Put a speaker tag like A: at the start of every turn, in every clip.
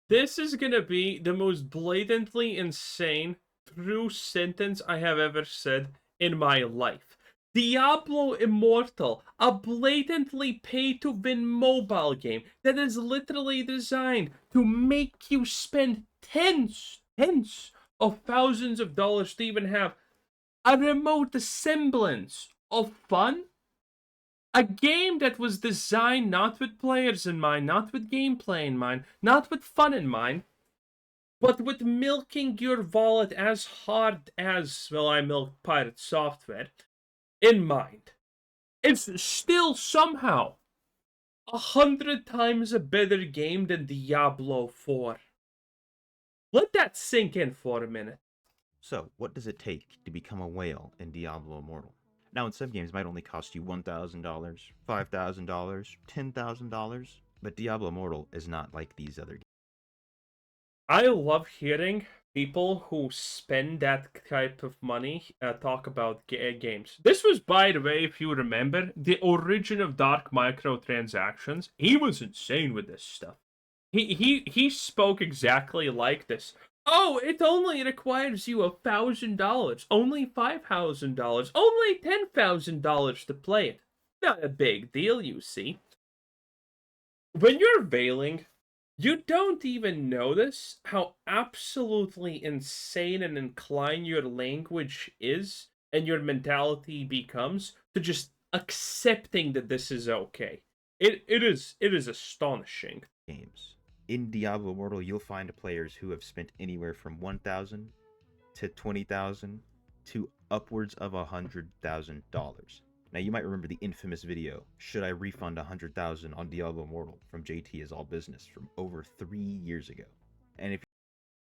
A: This is gonna be the most blatantly insane true sentence I have ever said in my life. Diablo Immortal, a blatantly pay-to-win mobile game that is literally designed to make you spend tens of thousands of dollars to even have a remote semblance of fun. A game that was designed not with players in mind, not with gameplay in mind, not with fun in mind, but with milking your wallet as hard as, well, I milk pirate software in mind. It's still somehow 100 times a better game than Diablo 4. Let that sink in for a minute.
B: So, what does it take to become a whale in Diablo Immortal? Now, in some games, it might only cost you $1,000, $5,000, $10,000, but Diablo Immortal is not like these other games.
A: I love hearing people who spend that type of money talk about games. This was, by the way, if you remember, the origin of dark microtransactions. He was insane with this stuff. He spoke exactly like this. Oh, it only requires you $1,000, only $5,000, only $10,000 to play it. Not a big deal, you see. When you're veiling, you don't even notice how absolutely insane and inclined your language is and your mentality becomes to just accepting that this is okay. It is astonishing.
B: Games. In Diablo Immortal, you'll find players who have spent anywhere from 1,000 to 20,000 to upwards of $100,000. Now, you might remember the infamous video, "Should I refund 100,000 on Diablo Immortal?" from JT is All Business from over 3 years ago. And if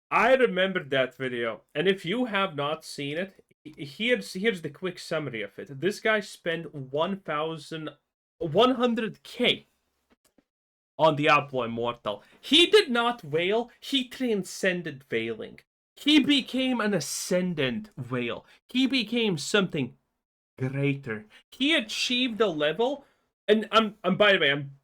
A: I remember that video, and if you have not seen it, here's the quick summary of it. This guy spent 100K on Diablo Immortal. He did not wail, he transcended veiling. He became an ascendant whale. He became something greater. He achieved a level, and I'm by the way, I'm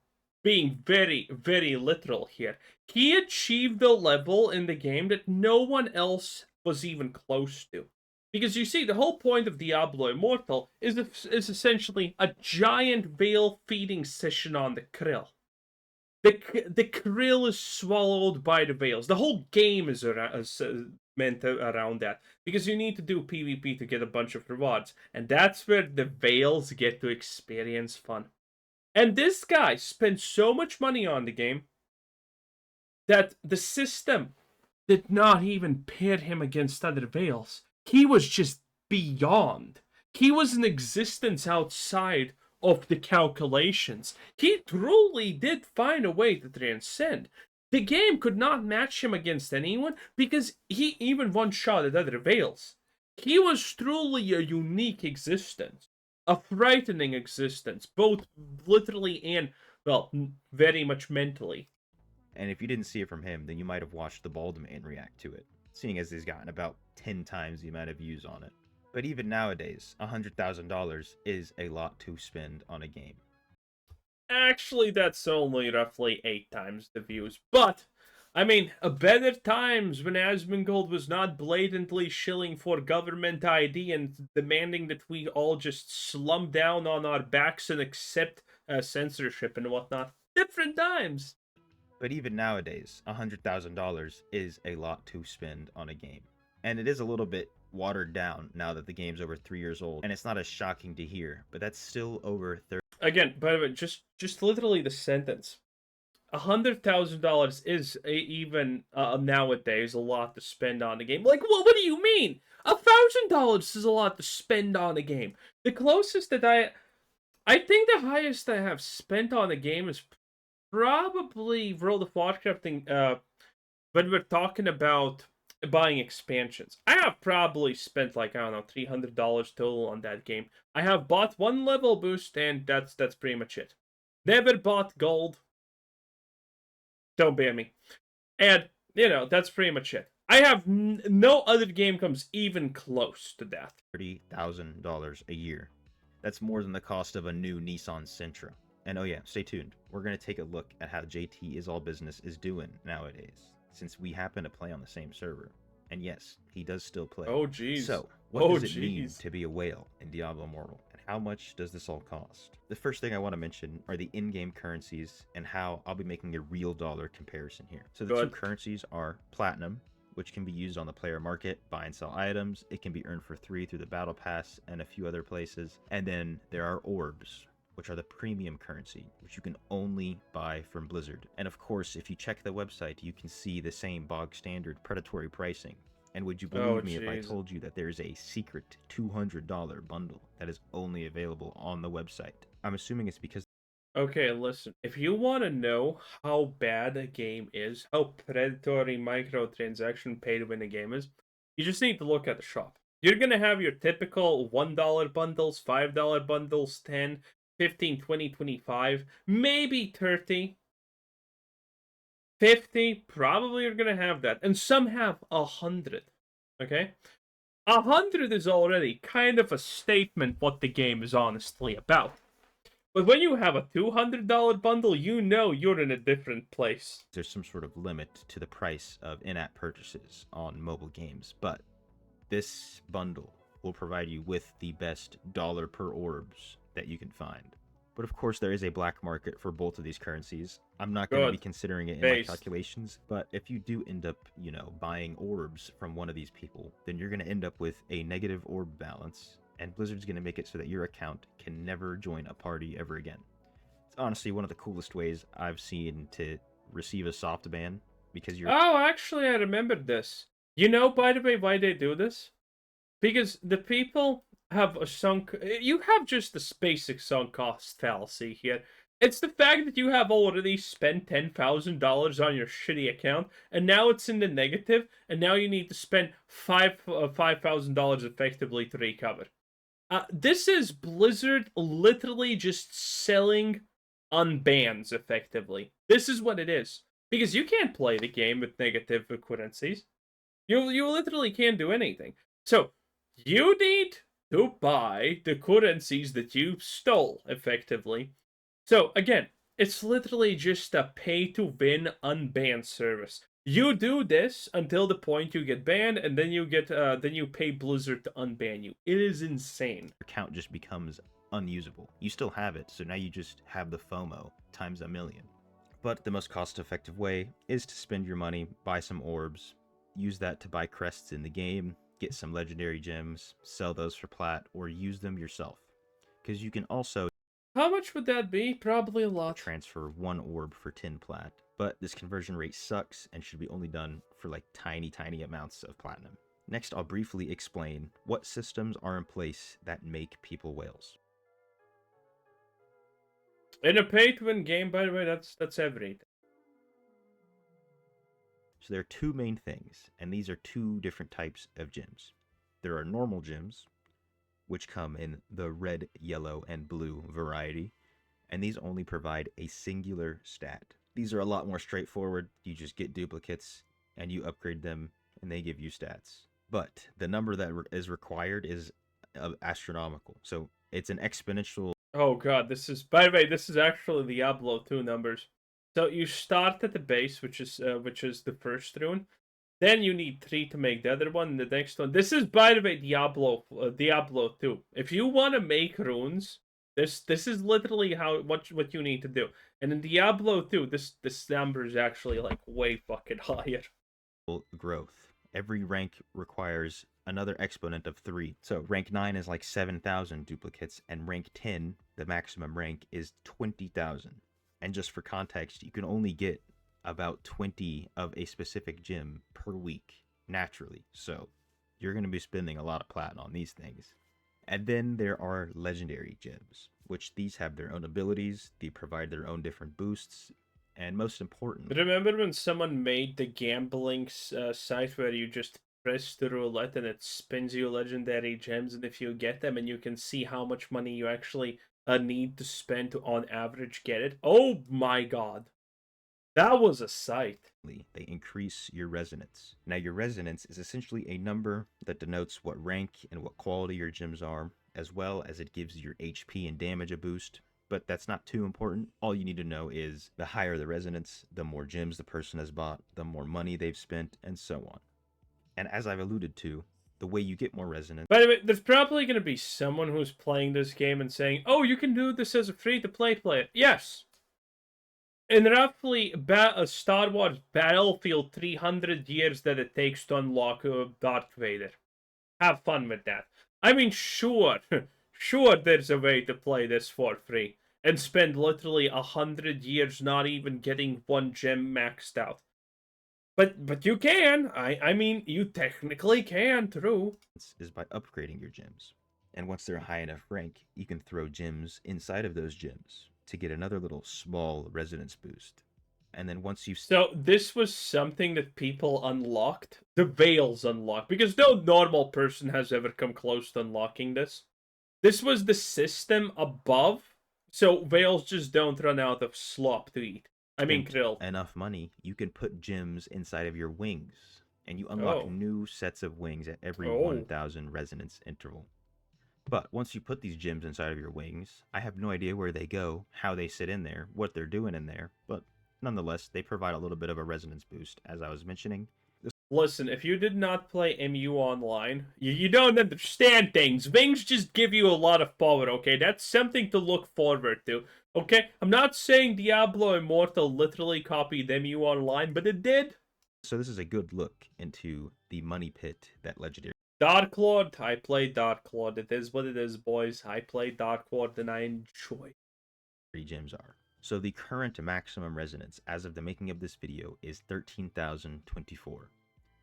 A: being very literal here. He achieved a level in the game that no one else was even close to. Because you see, the whole point of Diablo Immortal is essentially a giant veil feeding session on the krill. The krill is swallowed by the veils. The whole game is meant around that because you need to do PvP to get a bunch of rewards, and that's where the veils get to experience fun. And this guy spent so much money on the game that the system did not even pair him against other veils. He was just beyond. He was an existence outside of the calculations. He truly did find a way to transcend. The game could not match him against anyone because he even one-shotted other veils. He was truly a unique existence, a frightening existence, both literally and, well, very much mentally.
B: and if you didn't see it from him, then you might have watched the Bald Man react to it, seeing as he's gotten about 10 times the amount of views on it. But even nowadays, $100,000 is a lot to spend on a game.
A: Actually, that's only roughly 8 times the views. But, I mean, a better times when Asmongold was not blatantly shilling for government ID and demanding that we all just slump down on our backs and accept censorship and whatnot. Different times.
B: But even nowadays, $100,000 is a lot to spend on a game. And it is a little bit watered down now that the game's over 3 years old, and it's not as shocking to hear, but that's still over 30.
A: Again, by the way, just literally the sentence. $100,000 is even nowadays a lot to spend on a game. Like, what do you mean? $1,000 is a lot to spend on a game. The closest that I think the highest I have spent on a game is probably World of Warcraft. When we're talking about buying expansions, I have probably spent like, I don't know, $300 total on that game. I have bought one level boost, and that's pretty much it. Never bought gold. Don't bear me. And, that's pretty much it. I have no other game comes even close to that.
B: $30,000 a year. That's more than the cost of a new Nissan Sentra. And oh yeah, stay tuned. We're going to take a look at how JT is All Business is doing nowadays. since we happen to play on the same server. And yes, he does still play.
A: Oh jeez.
B: So, what
A: Oh
B: does it mean
A: jeez.
B: to be a whale in Diablo Immortal, and how much does this all cost? The first thing I want to mention are the in-game currencies and how I'll be making a real dollar comparison here. So the two
A: Good.
B: currencies are platinum, which can be used on the player market, buy and sell items. It can be earned for 3 through the battle pass and a few other places. And then there are orbs, which are the premium currency, which you can only buy from Blizzard. And of course, if you check the website, you can see the same bog standard predatory pricing. And would you believe me if I told you that there's a secret $200 bundle that is only available on the website? I'm assuming it's because...
A: Okay, listen. If you want to know how bad a game is, how predatory microtransaction pay to win a game is, you just need to look at the shop. You're going to have your typical $1 bundles, $5 bundles, 10, 15, 20, 25, maybe 30, 50. Probably you're going to have that. And some have 100. Okay? 100 is already kind of a statement what the game is honestly about. But when you have a $200 bundle, you know you're in a different place.
B: there's some sort of limit to the price of in-app purchases on mobile games, but this bundle will provide you with the best dollar per orbs that you can find. But of course, there is a black market for both of these currencies. I'm not going to be
A: Good.
B: considering it in
A: Based.
B: my calculations, but if you do end up, buying orbs from one of these people, then you're going to end up with a negative orb balance, and Blizzard's going to make it so that your account can never join a party ever again. It's honestly one of the coolest ways I've seen to receive a soft ban, because you're...
A: Oh, actually, I remembered this. You know, by the way, why they do this? Because the people have a sunk. You have just this basic sunk cost fallacy here. It's the fact that you have already spent $10,000 on your shitty account, and now it's in the negative, and now you need to spend $5,000 effectively to recover. This is Blizzard literally just selling unbans effectively. This is what it is. Because you can't play the game with negative currencies. You literally can't do anything. So you need to buy the currencies that you stole effectively. So again, it's literally just a pay-to-win unbanned service. You do this until the point you get banned, and then you pay Blizzard to unban you. It is insane.
B: account just becomes unusable. You still have it, so now you just have the FOMO times a million. But the most cost-effective way is to spend your money, buy some orbs, use that to buy crests in the game, get some legendary gems, sell those for plat, or use them yourself. Because you can also
A: How much would that be? Probably a lot.
B: transfer 1 orb for 10 plat, but this conversion rate sucks and should be only done for like tiny amounts of platinum. Next, I'll briefly explain what systems are in place that make people whales.
A: In a pay-to-win game, by the way, that's everything.
B: So there are 2 main things, and these are 2 different types of gems. There are normal gems, which come in the red, yellow, and blue variety, and these only provide a singular stat. These are a lot more straightforward. You just get duplicates, and you upgrade them, and they give you stats. But the number that is required is astronomical. So it's an exponential...
A: Oh god, by the way, this is actually Diablo 2 numbers. So you start at the base, which is the first rune. Then you need 3 to make the other one, and the next one. This is, by the way, Diablo 2. If you want to make runes, this is literally what you need to do. And in Diablo 2, this number is actually like way fucking higher.
B: growth. Every rank requires another exponent of 3. So rank 9 is like 7,000 duplicates, and rank 10, the maximum rank, is 20,000. And just for context, you can only get about 20 of a specific gem per week, naturally. So you're going to be spending a lot of platinum on these things. And then there are legendary gems, which these have their own abilities, they provide their own different boosts, and most importantly...
A: Remember when someone made the gambling site where you just press the roulette and it spins you legendary gems, and if you get them, and you can see how much money you actually need to spend to, on average, get it? Oh my god. That was a sight.
B: They increase your resonance. Now, your resonance is essentially a number that denotes what rank and what quality your gems are, as well as it gives your HP and damage a boost. but that's not too important. All you need to know is the higher the resonance, the more gems the person has bought, the more money they've spent, and so on. And as I've alluded to, the way you get more resonance.
A: By the way, there's probably going to be someone who's playing this game and saying, "Oh, you can do this as a free-to-play player." Yes. In roughly a Star Wars Battlefield 300 years that it takes to unlock Darth Vader. Have fun with that. I mean, sure, sure, there's a way to play this for free and spend literally 100 years not even getting one gem maxed out. But you can. I mean, you technically can, true.
B: Is by upgrading your gems. And once they're high enough rank, you can throw gems inside of those gems to get another little small resonance boost. And then once you've...
A: So this was something that people unlocked. The Veils unlocked. Because no normal person has ever come close to unlocking this. This was the system above. So Veils just don't run out of slop to eat. I mean krill.
B: Enough money, you can put gems inside of your wings. And you unlock new sets of wings at every 1,000 resonance interval. But once you put these gems inside of your wings, I have no idea where they go, how they sit in there, what they're doing in there, but nonetheless, they provide a little bit of a resonance boost, as I was mentioning.
A: Listen, if you did not play MU online, you don't understand things. Wings just give you a lot of power, okay? That's something to look forward to, okay? I'm not saying Diablo Immortal literally copied MU online, but it did.
B: So this is a good look into the money pit that Legendary...
A: Dark Lord, I play Dark Lord. It is what it is, boys. I play Dark Lord and I enjoy.
B: Gems are. So the current maximum resonance as of the making of this video is 13,024.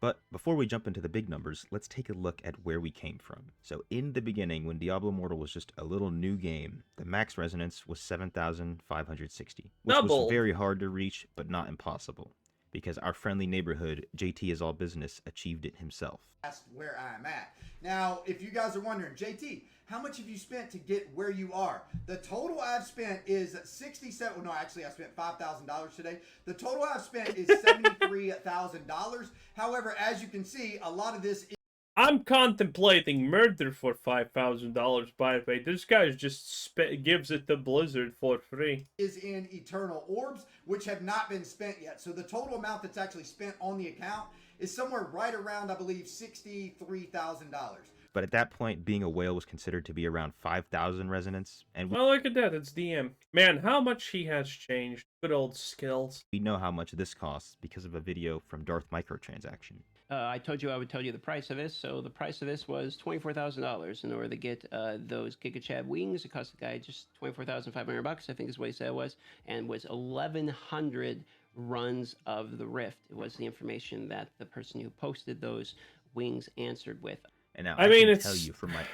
B: But before we jump into the big numbers, let's take a look at where we came from. So in the beginning, when Diablo Immortal was just a little new game, the max resonance was 7,560, which was very hard to reach, but not impossible, because our friendly neighborhood, JT is All Business, achieved it himself.
C: That's where I'm at. Now, if you guys are wondering, JT, how much have you spent to get where you are? The total I've spent is 67. Well, no, actually, I spent $5,000 today. The total I've spent is $73,000. However, as you can see, a lot of this is...
A: I'm contemplating murder for $5,000, by the way. This guy just gives it to Blizzard for free.
C: Is in Eternal Orbs, which have not been spent yet. So the total amount that's actually spent on the account is somewhere right around, I believe, $63,000.
B: But at that point, being a whale was considered to be around 5,000 resonance. And
A: oh, look at that. It's DM. Man, how much he has changed. Good old skills.
B: We know how much this costs because of a video from Darth Microtransaction.
D: I told you I would tell you the price of this. So the price of this was $24,000 in order to get those Giga Chad wings. It cost the guy just $24,500, I think is what he said it was, and was 1,100 runs of the Rift. It was the information that the person who posted those wings answered with.
B: And now
A: I mean,
B: can tell you from my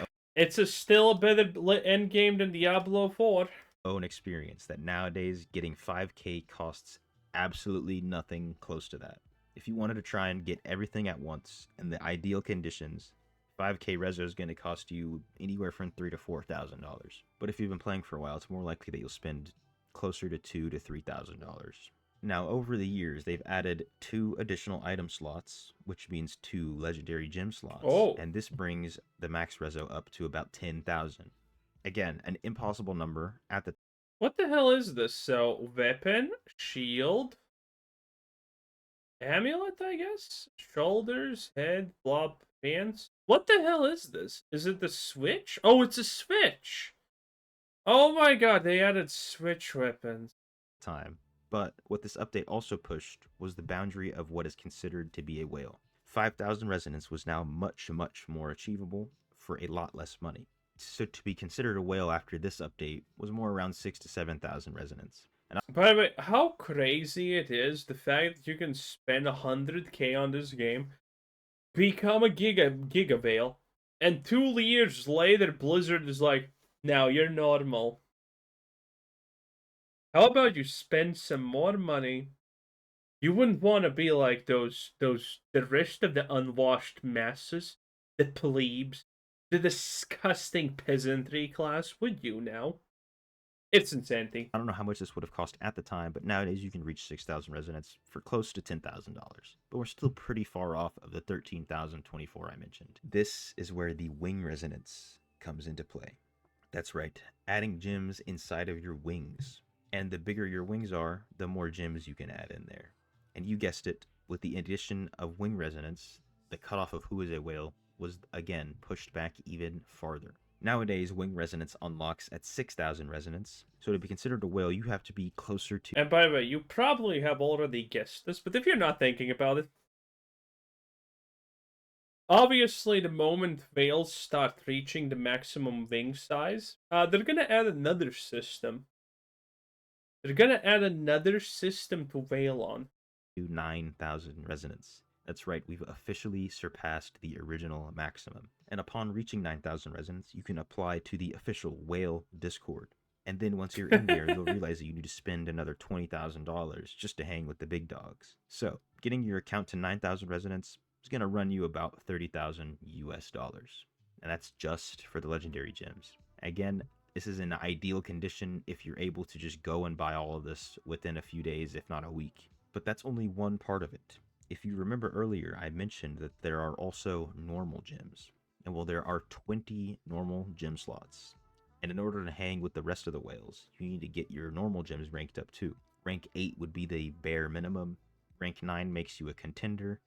A: still a better end game than Diablo 4.
B: Own experience that nowadays getting 5K costs absolutely nothing close to that. If you wanted to try and get everything at once in the ideal conditions, 5K reso is going to cost you anywhere from $3,000 to $4,000. But if you've been playing for a while, it's more likely that you'll spend closer to $2,000 to $3,000. Now, over the years, they've added 2 additional item slots, which means 2 legendary gem slots. And this brings the max reso up to about 10,000. Again, an impossible number at the...
A: What the hell is this? So, weapon, shield, amulet, I guess? Shoulders, head, blob, hands. What the hell is this? Is it the switch? Oh, it's a switch! Oh my god, they added switch weapons.
B: Time. But what this update also pushed was the boundary of what is considered to be a whale. 5,000 resonance was now much, much more achievable for a lot less money. So to be considered a whale after this update was more around 6,000 to 7,000 resonance. And
A: by the way, how crazy it is, the fact that you can spend 100k on this game, become a Giga Veil, and 2 years later Blizzard is like, now you're normal. How about you spend some more money? You wouldn't want to be like the rest of the unwashed masses, the plebes, the disgusting peasantry class, would you now? It's insanity.
B: I don't know how much this would have cost at the time, but nowadays you can reach 6,000 resonance for close to $10,000. But we're still pretty far off of the 13,024 I mentioned. This is where the wing resonance comes into play. That's right, adding gems inside of your wings. And the bigger your wings are, the more gems you can add in there. And you guessed it, with the addition of wing resonance, the cutoff of who is a whale was again pushed back even farther. Nowadays, wing resonance unlocks at 6,000 resonance, so to be considered a whale, you have to be closer to.
A: And by the way, you probably have already guessed this, but if you're not thinking about it, obviously the moment whales start reaching the maximum wing size, they're gonna add another system. They're gonna add another system to whale on.
B: 9,000 resonance. That's right, we've officially surpassed the original maximum. And upon reaching 9,000 resonance, you can apply to the official whale Discord. And then once you're in there, you'll realize that you need to spend another $20,000 just to hang with the big dogs. So, getting your account to 9,000 resonance is going to run you about 30,000 US dollars. And that's just for the legendary gems. Again, this is an ideal condition if you're able to just go and buy all of this within a few days, if not a week. But that's only one part of it. If you remember earlier, I mentioned that there are also normal gems. And well, there are 20 normal gem slots. And in order to hang with the rest of the whales, you need to get your normal gems ranked up too. Rank 8 would be the bare minimum, rank 9 makes you a contender,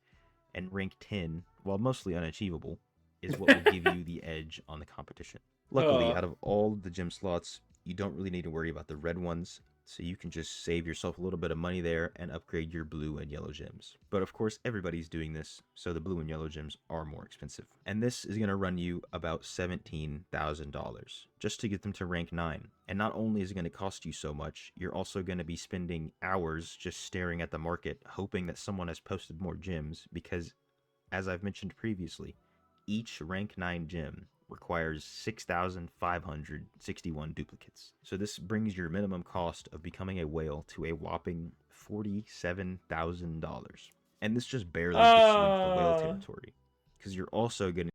B: and rank 10, while mostly unachievable, is what will give you the edge on the competition. Luckily, out of all the gem slots, you don't really need to worry about the red ones, so you can just save yourself a little bit of money there and upgrade your blue and yellow gems. But of course, everybody's doing this, so the blue and yellow gems are more expensive. And this is going to run you about $17,000 just to get them to rank 9. And not only is it going to cost you so much, you're also going to be spending hours just staring at the market, hoping that someone has posted more gems, because, as I've mentioned previously, each rank 9 gem requires 6,561 duplicates. So this brings your minimum cost of becoming a whale to a whopping $47,000. And this just barely gets you into the whale territory, because you're also going to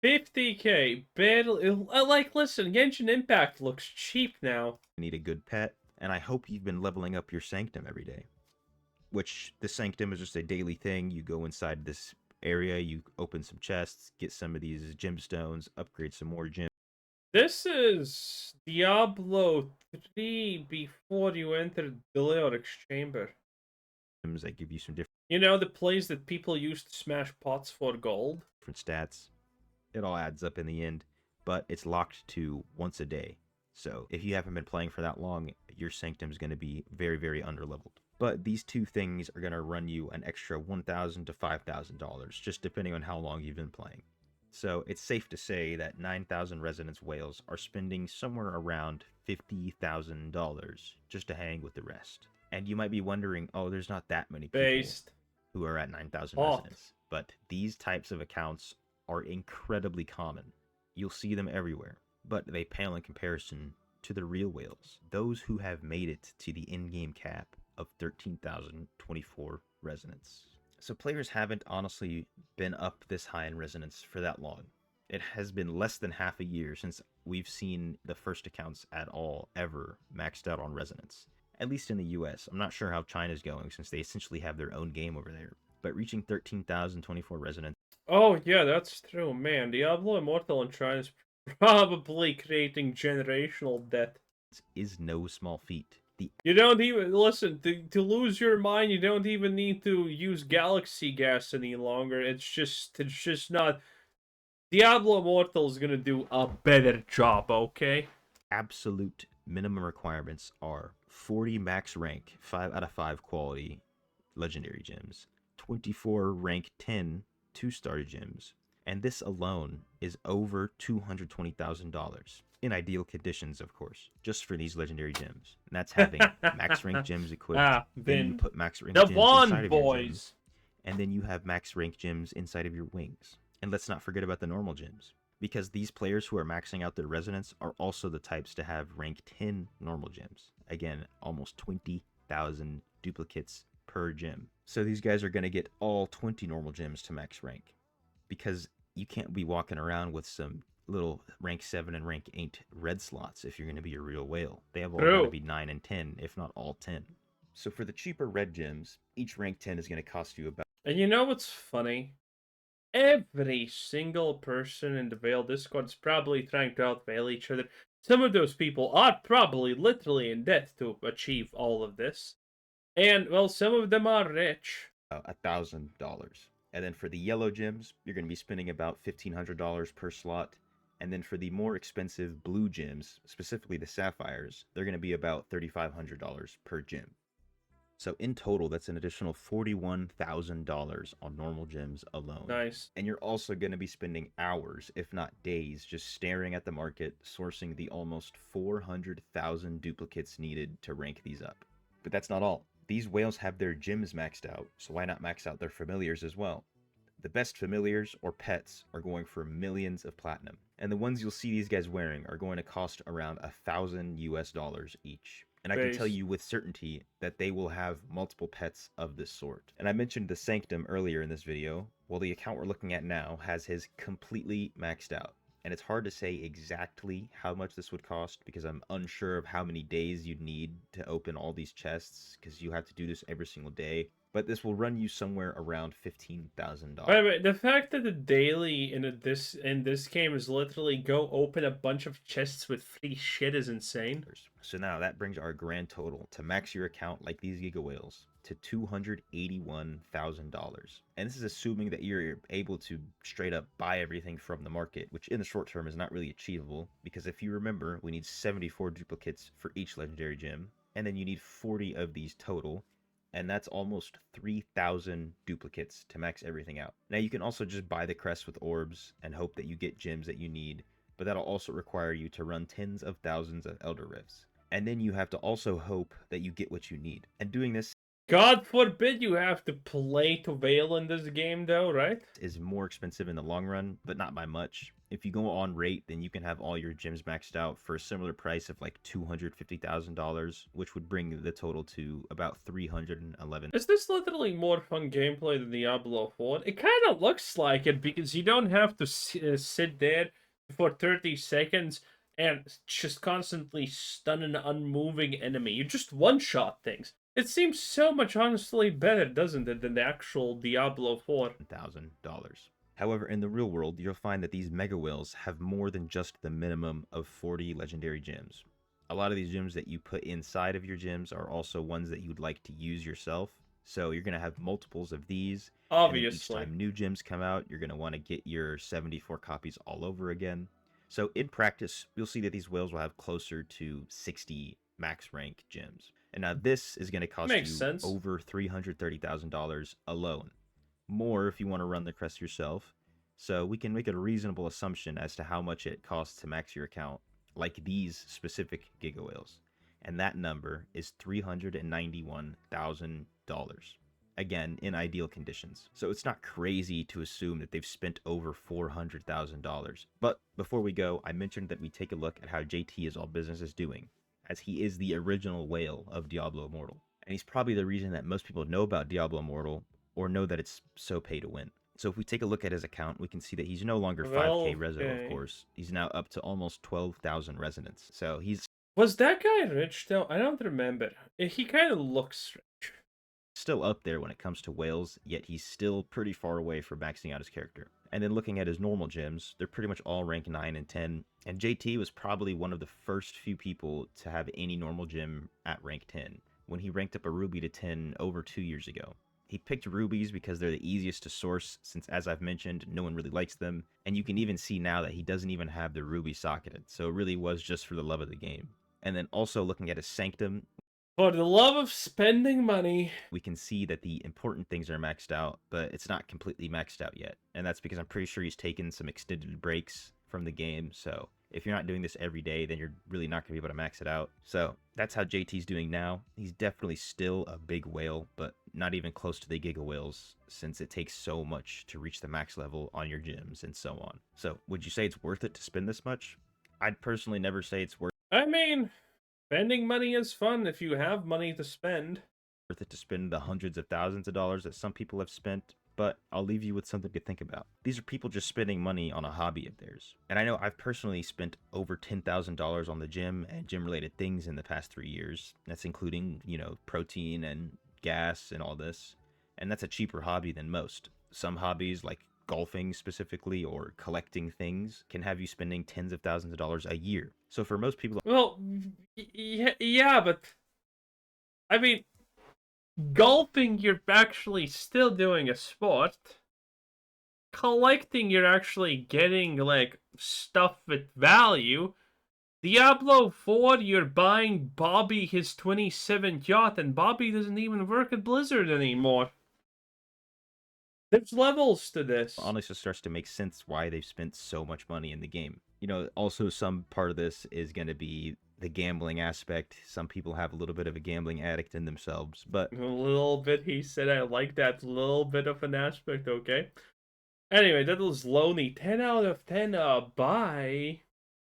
A: 50k, barely. Like, listen, Genshin Impact looks cheap now.
B: need a good pet, and I hope you've been leveling up your sanctum every day. Which, the sanctum is just a daily thing. You go inside this area, you open some chests, get some of these gemstones, upgrade some more gems.
A: This is Diablo 3 before you enter the Lyric Chamber.
B: That give you some different
A: You know, the place that people use to smash pots for gold?
B: stats. It all adds up in the end, but it's locked to once a day. So if you haven't been playing for that long, your sanctum is going to be very, very underleveled. But these two things are going to run you an extra $1,000 to $5,000, just depending on how long you've been playing. So it's safe to say that 9,000 resonance whales are spending somewhere around $50,000 just to hang with the rest. And you might be wondering, oh, there's not that many people who are at 9,000 resonance. But these types of accounts are incredibly common. You'll see them everywhere, but they pale in comparison to the real whales, those who have made it to the in-game cap of 13,024 resonance. So players haven't honestly been up this high in resonance for that long. It has been less than half a year since we've seen the first accounts at all ever maxed out on resonance. At least in the US. I'm not sure how China's going since they essentially have their own game over there. But reaching 13,024 resonance.
A: Oh, yeah, that's true, man. Diablo Immortal in China is probably creating generational debt.
B: Is no small feat.
A: You don't even listen to lose your mind. You don't even need to use galaxy gas any longer. It's just not. Diablo Immortal is gonna do a better job. Okay.
B: Absolute minimum requirements are 40 max rank, 5 out of 5 quality legendary gems, 24 rank 10 2-star gems, and this alone is over $220,000. In ideal conditions, of course, just for these legendary gems. And that's having max rank gems equipped. Then you put max rank gems inside of your gems. And then you have max rank gems inside of your wings. And let's not forget about the normal gems, because these players who are maxing out their resonance are also the types to have rank 10 normal gems. Again, almost 20,000 duplicates per gem. So these guys are going to get all 20 normal gems to max rank, because you can't be walking around with some little rank 7 and rank 8 red slots if you're going to be a real whale. They have all got to be 9 and 10, if not all 10. So for the cheaper red gems, each rank 10 is going to cost you about...
A: And you know what's funny? Every single person in the Veil Discord is probably trying to out-veil each other. Some of those people are probably literally in debt to achieve all of this. And, well, some of them are rich.
B: $1,000. And then for the yellow gems, you're going to be spending about $1,500 per slot. And then for the more expensive blue gems, specifically the sapphires, they're going to be about $3,500 per gem. So in total, that's an additional $41,000 on normal gems alone.
A: Nice.
B: And you're also going to be spending hours, if not days, just staring at the market, sourcing the almost 400,000 duplicates needed to rank these up. But that's not all. These whales have their gems maxed out, so why not max out their familiars as well? The best familiars or pets are going for millions of platinum, and the ones you'll see these guys wearing are going to cost around $1,000 each. And I can tell
A: Base.
B: you with certainty that they will have multiple pets of this sort. And I mentioned the Sanctum earlier in this video. Well, the account we're looking at now has his completely maxed out. And it's hard to say exactly how much this would cost because I'm unsure of how many days you'd need to open all these chests because you have to do this every single day. But this will run you somewhere around $15,000.
A: By the way, the fact that the daily in this game is literally go open a bunch of chests with free shit is insane.
B: So now that brings our grand total to max your account like these Giga Whales to $281,000. And this is assuming that you're able to straight up buy everything from the market, which in the short term is not really achievable because if you remember, we need 74 duplicates for each legendary gem, and then you need 40 of these total. And that's almost 3,000 duplicates to max everything out. Now you can also just buy the crest with orbs and hope that you get gems that you need, but that'll also require you to run tens of thousands of Elder Rifts. And then you have to also hope that you get what you need. And doing this
A: God forbid you have to play to Vale in this game, though, right?
B: is more expensive in the long run, but not by much. If you go on rate, then you can have all your gems maxed out for a similar price of like $250,000, which would bring the total to about $311,000.
A: Is this literally more fun gameplay than Diablo 4? It kind of looks like it because you don't have to sit there for 30 seconds and just constantly stun an unmoving enemy. You just one-shot things. It seems so much honestly better, doesn't it, than the actual Diablo 4?
B: However, in the real world, you'll find that these mega whales have more than just the minimum of 40 legendary gems. A lot of these gems that you put inside of your gems are also ones that you'd like to use yourself. So you're going to have multiples of these.
A: Obviously.
B: And each time new gems come out, you're going to want to get your 74 copies all over again. So in practice, you'll see that these whales will have closer to 60 max rank gems. And now this is going to cost
A: Makes
B: you
A: sense.
B: over $330,000 alone. More if you want to run the crest yourself. So we can make a reasonable assumption as to how much it costs to max your account, like these specific Giga Whales. And that number is $391,000. Again, in ideal conditions. So it's not crazy to assume that they've spent over $400,000. But before we go, I mentioned that we take a look at how JT is all business is doing, as he is the original whale of Diablo Immortal. And he's probably the reason that most people know about Diablo Immortal or know that it's so pay to win. So if we take a look at his account, we can see that he's no longer 5k reso, of course. He's now up to almost 12,000 resonance. So he's
A: Was that guy rich, though? I don't remember. He kind of looks rich.
B: still up there when it comes to whales, yet he's still pretty far away from maxing out his character. And then looking at his normal gems, they're pretty much all rank 9 and 10. And JT was probably one of the first few people to have any normal gem at rank 10, when he ranked up a ruby to 10 over 2 years ago. He picked rubies because they're the easiest to source, since as I've mentioned, no one really likes them. And you can even see now that he doesn't even have the ruby socketed, so it really was just for the love of the game. And then also looking at his Sanctum,
A: For the love of spending money.
B: we can see that the important things are maxed out, but it's not completely maxed out yet. And that's because I'm pretty sure he's taken some extended breaks from the game, so if you're not doing this every day, then you're really not going to be able to max it out. So that's how JT's doing now. He's definitely still a big whale, but not even close to the Giga Whales, since it takes so much to reach the max level on your gems and so on. So would you say it's worth it to spend this much? I'd personally never say it's worth
A: I mean, spending money is fun if you have money to spend.
B: it to spend the hundreds of thousands of dollars that some people have spent, but I'll leave you with something to think about. These are people just spending money on a hobby of theirs. And I know I've personally spent over $10,000 on the gym and gym-related things in the past 3 years. That's including, protein and gas and all this. And that's a cheaper hobby than most. Some hobbies, like golfing specifically or collecting things, can have you spending tens of thousands of dollars a year. So for most people,
A: Well, yeah, but I mean, golfing, you're actually still doing a sport. Collecting, you're actually getting like stuff with value. Diablo 4, you're buying Bobby his 27th yacht, and Bobby doesn't even work at Blizzard anymore. There's levels to this.
B: honestly, starts to make sense why they've spent so much money in the game. Also some part of this is going to be the gambling aspect. Some people have a little bit of a gambling addict in themselves, but
A: A little bit, he said. I like that little bit of an aspect, okay? Anyway, that was Lonely. 10 out of 10, bye.